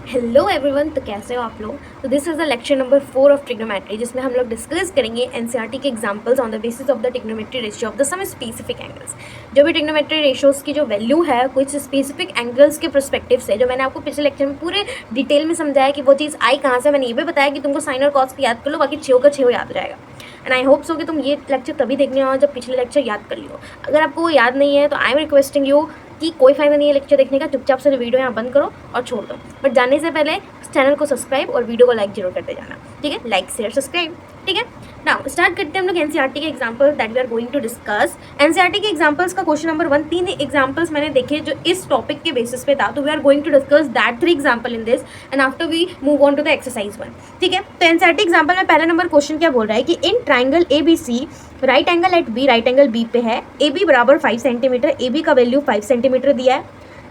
Hello everyone, तो कैसे हो आप लोग। तो this is the lecture number 4 of trigonometry, जिसमें हम लोग डिस्कस करेंगे एनसीईआरटी के examples on the basis of the trigonometry ratio of the some specific angles. जो भी ट्रिग्नोमेट्री रेशियोज की जो वैल्यू है कुछ स्पेसिफिक एंगल्स के परस्पेक्टिव से, जो मैंने आपको पिछले लेक्चर में पूरे डिटेल में समझाया कि वो चीज़ आई कहाँ से। मैंने ये भी बताया कि तुमको साइन और कॉस की याद कर लो, बाकी 6 का 6 याद रहेगा। एंड आई होप सो कि तुम ये लेक्चर तभी देखने आओ जब पिछले लेक्चर याद कर लियो। अगर आपको वो याद नहीं है तो आई एम रिक्वेस्टिंग यू कि कोई फायदा नहीं है लेक्चर देखने का, चुपचाप से वीडियो यहाँ बंद करो और छोड़ दो। बट जाने से पहले चैनल को सब्सक्राइब और वीडियो को लाइक जरूर करते जाना, ठीक है। लाइक शेयर सब्सक्राइब, ठीक है। नाउ स्टार्ट करते हैं हम लोग एनसीईआरटी के example that we are going to discuss. NCERT के एग्जांपल्स का क्वेश्चन नंबर 1, 3 एग्जांपल्स मैंने देखे जो इस टॉपिक के बेसिस पे था, तो we are going to discuss that 3 example in this and after we move on to the exercise 1, ठीक है। तो एनसीईआरटी एग्जांपल में पहला नंबर क्वेश्चन क्या बोल रहा है कि in triangle ABC right angle at B, right angle B पे है, ए बी बराबर 5 सेंटीमीटर, ए बी का वैल्यू 5 सेंटीमीटर दिया है,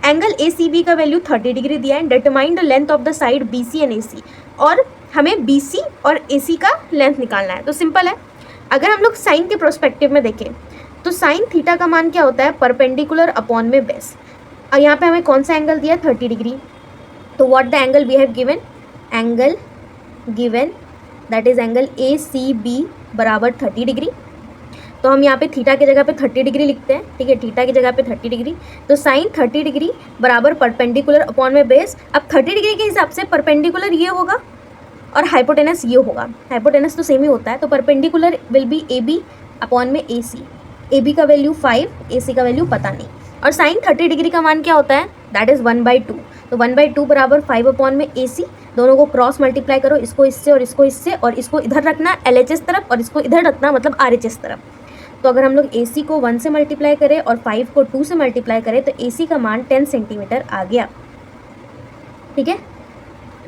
एंगल ए सी बी का वैल्यू 30 डिग्री दिया है, determine the length of the side B C and A C, और हमें बी सी और ए सी का लेंथ निकालना है। तो सिंपल है, अगर हम लोग साइन के प्रोस्पेक्टिव में देखें तो साइन थीटा का मान क्या होता है, परपेंडिकुलर अपॉन में बेस। और यहाँ पे हमें कौन सा एंगल दिया, 30 डिग्री। तो what the angle we have given, angle given that is angle A C B बराबर 30 डिग्री। तो हम यहाँ पे थीटा की जगह पे 30 डिग्री लिखते हैं, ठीक है, थीटा की जगह पे 30 डिग्री। तो साइन 30 डिग्री बराबर परपेंडिकुलर अपॉन में बेस। अब 30 डिग्री के हिसाब से परपेंडिकुलर ये होगा और हाइपोटेनस ये होगा, हाइपोटेनस तो सेम ही होता है। तो perpendicular will be A B upon में ए सी, ए बी का वैल्यू 5, ए सी का वैल्यू पता नहीं। और साइन 30 डिग्री का मान क्या होता है, दैट इज़ 1/2। तो 1/2 बराबर 5 अपॉन में ए सी, दोनों को क्रॉस मल्टीप्लाई करो, इसको इससे और इसको इससे, और इसको इधर रखना एल एच एस तरफ और इसको इधर रखना मतलब आर एच एस तरफ। तो अगर हम लोग ए सी को 1 से मल्टीप्लाई करें और 5 को 2 से मल्टीप्लाई करें तो ए सी का मान 10 सेंटीमीटर आ गया, ठीक है।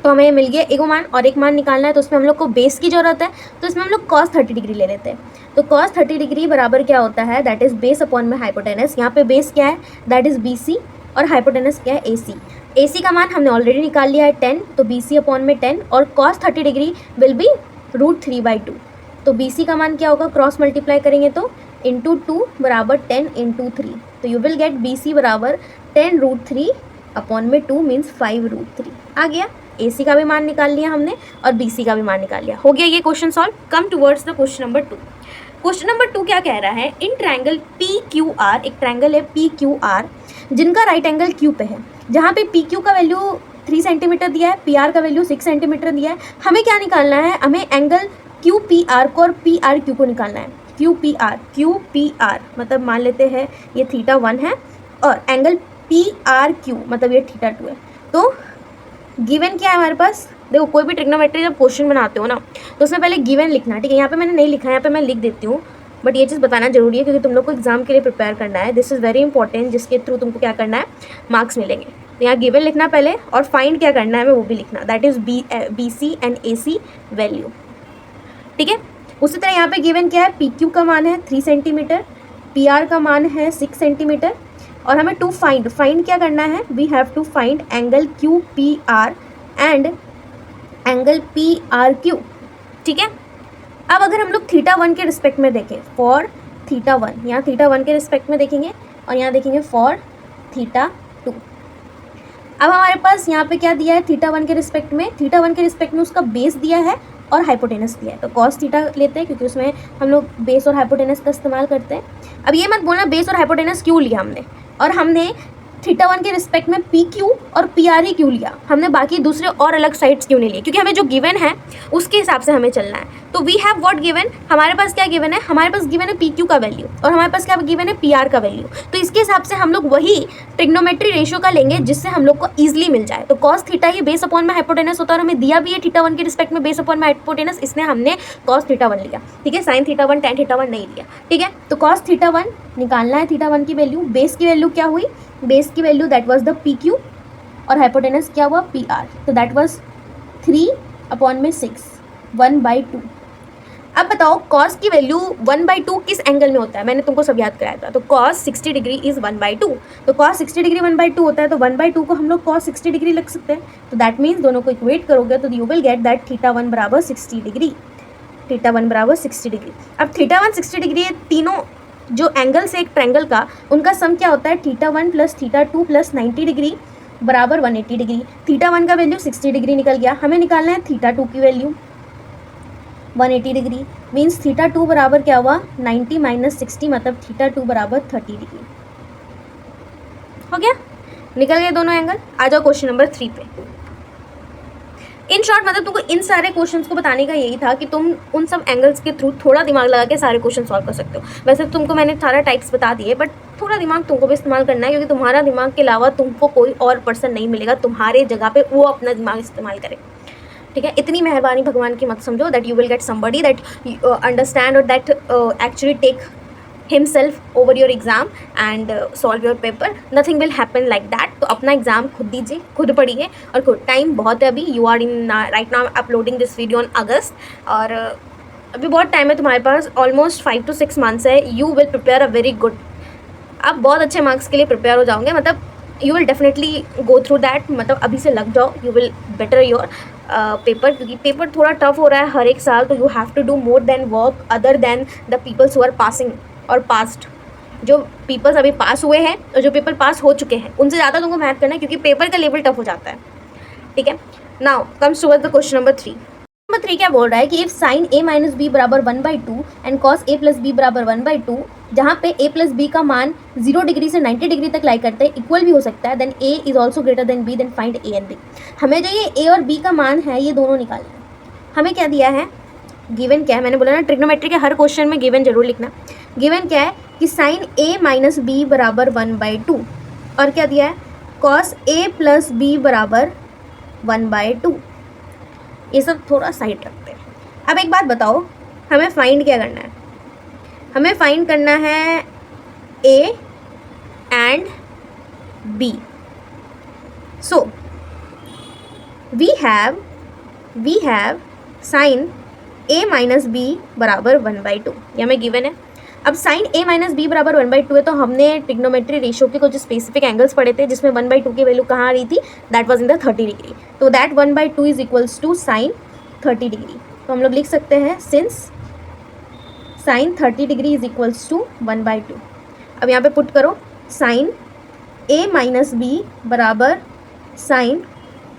तो हमें मिल गया एक मान, और एक मान निकालना है तो उसमें हम लोग को बेस की जरूरत है। तो इसमें हम लोग कॉस 30 डिग्री ले लेते हैं। तो कॉस 30 डिग्री बराबर क्या होता है, दैट इज बेस अपॉन में हाइपोटेनस। यहाँ पे बेस क्या है, दैट इज बी सी, और हाइपोटेनस क्या है, ए सी। ए सी का मान हमने ऑलरेडी निकाल लिया है 10, तो बी सी अपॉन में 10, और कॉस 30 डिग्री विल बी √3/2। तो बी सी का मान क्या होगा, क्रॉस मल्टीप्लाई करेंगे तो इंटू 2 बराबर 10 इंटू 3, तो you will get B C बराबर 10√3 अपॉन में 2 मीन्स 5√3 आ गया। ए सी का भी मान निकाल लिया हमने और बी सी का भी मान निकाल लिया, हो गया ये question solve. Come towards the question number 2। Question number 2 क्या कह रहा है, in triangle P Q R, एक ट्रायंगल है पी क्यू आर जिनका राइट एंगल क्यू पे है, जहाँ पे पी क्यू का वैल्यू 3 सेंटीमीटर दिया है, पी आर का वैल्यू 6 सेंटीमीटर दिया है। हमें क्या निकालना है, हमें एंगल क्यू पी आर को और पी आर क्यू को निकालना है। क्यू पी आर मतलब मान लेते हैं ये थीटा 1 है, और एंगल पी आर क्यू मतलब ये थीटा 2 है। तो गिवन क्या है हमारे पास, देखो कोई भी ट्रिग्नोमेट्री जब क्वेश्चन बनाते हो ना तो उसमें पहले गिवन लिखना, ठीक है। यहाँ पे मैंने नहीं लिखा है, यहाँ पे मैं लिख देती हूँ, बट ये चीज़ बताना जरूरी है क्योंकि तुम लोग को एग्जाम के लिए प्रिपेयर करना है। दिस इज़ वेरी इंपॉर्टेंट, जिसके थ्रू तुमको क्या करना है, मार्क्स मिलेंगे। तो यहाँ गिवन लिखना पहले, और फाइंड क्या करना है हमें वो भी लिखना, that is B C and A C value, ठीक है। उसी तरह यहाँ पे गिवन क्या है, पी क्यू का मान है 3 सेंटीमीटर, पी आर का मान है 6 सेंटीमीटर, और हमें टू फाइंड क्या करना है, we have to find angle Q P R and angle P R Q, ठीक है। अब अगर हम लोग थीटा 1 के रिस्पेक्ट में देखें, फॉर थीटा 1, यहाँ थीटा 1 के रिस्पेक्ट में देखेंगे और यहाँ देखेंगे फॉर थीटा 2। अब हमारे पास यहाँ पे क्या दिया है, थीटा 1 के रिस्पेक्ट में, थीटा 1 के रिस्पेक्ट में उसका बेस दिया है और हाइपोटेनस दिया है। तो कॉस थीटा लेते हैं क्योंकि उसमें हम लोग बेस और हाइपोटेनस का इस्तेमाल करते हैं। अब ये मत बोलना बेस और हाइपोटेनस क्यों लिया हमने, और हमने थीटा 1 के रिस्पेक्ट में पी क्यू और पी आर ही क्यों लिया, हमने बाकी दूसरे और अलग साइड्स क्यों नहीं लिए, क्योंकि हमें जो गिवन है उसके हिसाब से हमें चलना है। तो वी हैव व्हाट गिवन, हमारे पास क्या गिवन है, हमारे पास गिवन है पी क्यू का वैल्यू और हमारे पास क्या गिवन है, पी आर का वैल्यू। तो इसके हिसाब से हम लोग वही ट्रिग्नोमेट्री रेशियो का लेंगे जिससे हम लोग को ईजिली मिल जाए। तो कॉस थीटा ही बेस अपॉन में हाइपोटेनस होता है, और हमें दिया भी है थीटा 1 के रिस्पेक्ट में बेस अपॉन में हाइपोटेनस, इसलिए हमने कॉस थीटा 1 लिया, ठीक है। साइन थीटा 1 टैन थीटा 1 नहीं लिया, ठीक है। तो कॉस थीटा 1 निकालना है, थीटा 1 की वैल्यू, बेस की वैल्यू क्या हुई, बेस की value that was the P Q, और हाइपोटेनस क्या हुआ, पी आर। तो दैट वाज 3 अपॉन में 6, 1/2। अब बताओ कॉस की वैल्यू 1/2 किस एंगल में होता है, मैंने तुमको सब याद कराया था। तो कॉस 60 डिग्री इज 1/2, तो कॉस 60 डिग्री 1/2 होता है, तो 1/2 को हम लोग कॉस 60 डिग्री लिख सकते हैं। तो दैट मीन्स दोनों को इक्वेट करोगे तो you will get that theta 1 बराबर 60 डिग्री, थीटा 1 बराबर 60 डिग्री। अब थीटा 1 60 डिग्री है, तीनों जो एंगल्स है एक ट्रायंगल का उनका सम क्या होता है, theta 1 plus theta 2 plus 90 degree बराबर 180 डिग्री। थीटा 1 का वैल्यू 60 डिग्री निकल गया, हमें निकालना है थीटा 2 की वैल्यू 180 डिग्री। मीन्स थीटा 2 बराबर क्या हुआ 90 माइनस 60, मतलब थीटा 2 बराबर 30 डिग्री। हो गया, निकल गए दोनों एंगल। आ जाओ क्वेश्चन नंबर 3 पे। इन शॉर्ट मतलब तुमको इन सारे क्वेश्चंस को बताने का यही था कि तुम उन सब एंगल्स के थ्रू थोड़ा दिमाग लगा के सारे क्वेश्चन सॉल्व कर सकते हो। वैसे तुमको मैंने सारा टाइप्स बता दिए, बट थोड़ा दिमाग तुमको भी इस्तेमाल करना है, क्योंकि तुम्हारा दिमाग के अलावा तुमको कोई और पर्सन नहीं मिलेगा तुम्हारे जगह पे वो अपना दिमाग इस्तेमाल करे। ठीक है, इतनी मेहरबानी भगवान की मत समझो that you will get somebody that understand और that actually take himself over your exam and solve your paper. Nothing will happen like that. तो अपना एग्जाम खुद दीजिए, खुद पढ़िए, और खुद टाइम बहुत है अभी। You are in right now uploading this video on August, और अभी बहुत टाइम है तुम्हारे पास, ऑलमोस्ट 5 to 6 months है। You will prepare a very good, आप बहुत अच्छे मार्क्स के लिए प्रिपेयर हो जाओगे, मतलब you will definitely go through that. मतलब अभी से लग जाओ, you will better your paper, क्योंकि पेपर थोड़ा टफ हो रहा है हर एक साल। तो you have to do more than work other than the peoples who are passing और पास्ट। जो पीपल्स अभी पास हुए हैं और जो पेपर पास हो चुके हैं उनसे ज़्यादा तुमको मेहनत करना है, क्योंकि पेपर का लेवल टफ हो जाता है। ठीक है, now comes towards the question number 3। Number 3 क्या बोल रहा है कि if sine a minus B बराबर 1/2 and cos a plus B बराबर 1/2, जहाँ पे a प्लस बी का मान 0 डिग्री से 90 डिग्री तक लाई करते हैं, इक्वल भी हो सकता है, then a is also greater than b, then find a and b। हमें जो ये a और b का मान है ये दोनों निकालना है। हमें क्या दिया है, गिवन क्या है, मैंने बोला ना ट्रिग्नोमेट्री के हर क्वेश्चन में गिवन जरूर लिखना। गिवन क्या है कि साइन a माइनस बी बराबर 1/2, और क्या दिया है कॉस a प्लस बी बराबर 1/2। ये सब थोड़ा साइड रखते हैं। अब एक बात बताओ, हमें फाइंड क्या करना है? हमें फाइंड करना है a and b। So we have sine a minus B बराबर 1/2, ये हमें गिवन है। अब साइन a माइनस बी बराबर 1/2 है, तो हमने ट्रिग्नोमेट्री रेशियो के कुछ स्पेसिफिक एंगल्स पढ़े थे, जिसमें 1/2 की वैल्यू कहाँ आ रही थी, that was in the 30 degree. तो that 1/2 is equals to sine 30 degree. तो हम लोग लिख सकते हैं since sine 30 degree is equals to 1/2। अब यहाँ पे पुट करो साइन a माइनस बी बराबर साइन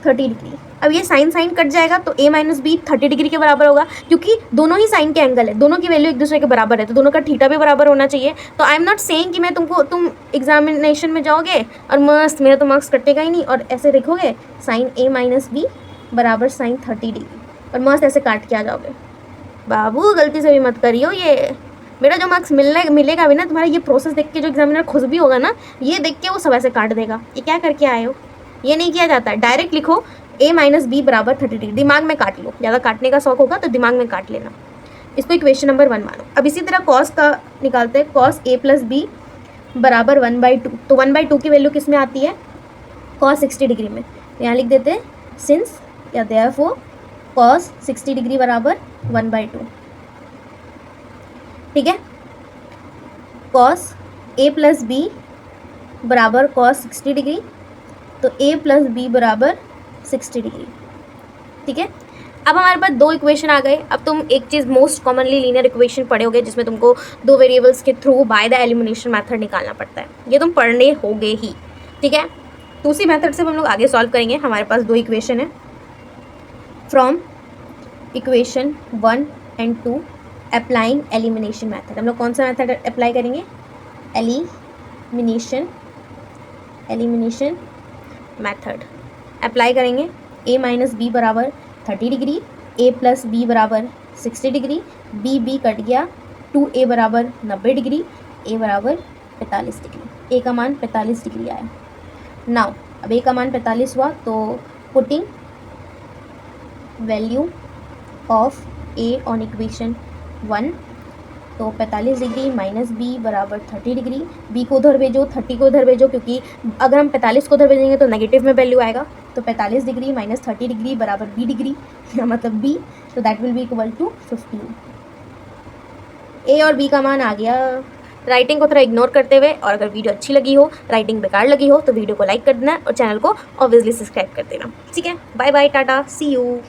30 डिग्री। अब ये साइन साइन कट जाएगा, तो a माइनस बी 30 डिग्री के बराबर होगा, क्योंकि दोनों ही साइन के एंगल है, दोनों की वैल्यू एक दूसरे के बराबर है, तो दोनों का थीटा भी बराबर होना चाहिए। तो आई एम नॉट सेइंग कि मैं तुम एग्जामिनेशन में जाओगे और मस्त मेरा तो मार्क्स कटेगा ही नहीं, और ऐसे लिखोगे साइन a माइनस बी बराबर साइन 30 डिग्री और मस्त ऐसे काट के आ जाओगे। बाबू गलती से भी मत करियो, ये मेरा जो मार्क्स मिलेगा भी ना, तुम्हारा ये प्रोसेस देख के जो एग्जामिनर खुश भी होगा ना, ये देख के वो सब ऐसे काट देगा। ये क्या करके आए हो? ये नहीं किया जाता है, डायरेक्ट लिखो a माइनस बी बराबर 30 डिग्री, दिमाग में काट लो। ज़्यादा काटने का शौक होगा तो दिमाग में काट लेना। इसको इक्वेशन नंबर 1 मानो। अब इसी तरह कॉस का निकालते हैं, कॉस a प्लस बी बराबर 1/2। तो 1/2 की वैल्यू किस में आती है, कॉस 60 डिग्री में। तो यहाँ लिख देते हैं सिंस या देयरफॉर कॉस 60 डिग्री बराबर 1/2। ठीक है, कॉस a प्लस बी बराबर कॉस 60 डिग्री, तो a प्लस बी बराबर 60 डिग्री। ठीक है, अब हमारे पास दो इक्वेशन आ गए। अब तुम एक चीज़ मोस्ट कॉमनली लीनियर इक्वेशन पढ़े होगे, जिसमें तुमको दो वेरिएबल्स के through by the elimination method निकालना पड़ता है, ये तुम पढ़ने होगे ही। ठीक है, तो उसी मेथड से हम लोग आगे सॉल्व करेंगे। हमारे पास दो इक्वेशन है, from equation 1 and 2 applying elimination method. हम लोग कौन सा मेथड अप्लाई करेंगे, एलिमिनेशन मेथड अप्लाई करेंगे। a माइनस बी बराबर 30 डिग्री, a प्लस बी बराबर 60 डिग्री, b कट गया, 2a बराबर 90 डिग्री, a बराबर 45 डिग्री। a का मान 45 डिग्री आया। नाउ अब a का मान 45 हुआ, तो putting value of a on equation 1, तो 45 डिग्री माइनस बी बराबर 30 डिग्री। बी को उधर भेजो, 30 को उधर भेजो, क्योंकि अगर हम 45 को उधर भेजेंगे तो नेगेटिव में वैल्यू आएगा। तो 45 डिग्री माइनस 30 डिग्री बराबर बी डिग्री, मतलब बी, तो that will be equal to 15। A और बी का मान आ गया। राइटिंग को थोड़ा इग्नोर करते हुए, और अगर वीडियो अच्छी लगी हो, राइटिंग बेकार लगी हो, तो वीडियो को लाइक कर देना और चैनल को ऑब्वियसली सब्सक्राइब कर देना। ठीक है, bye bye, tata, see you.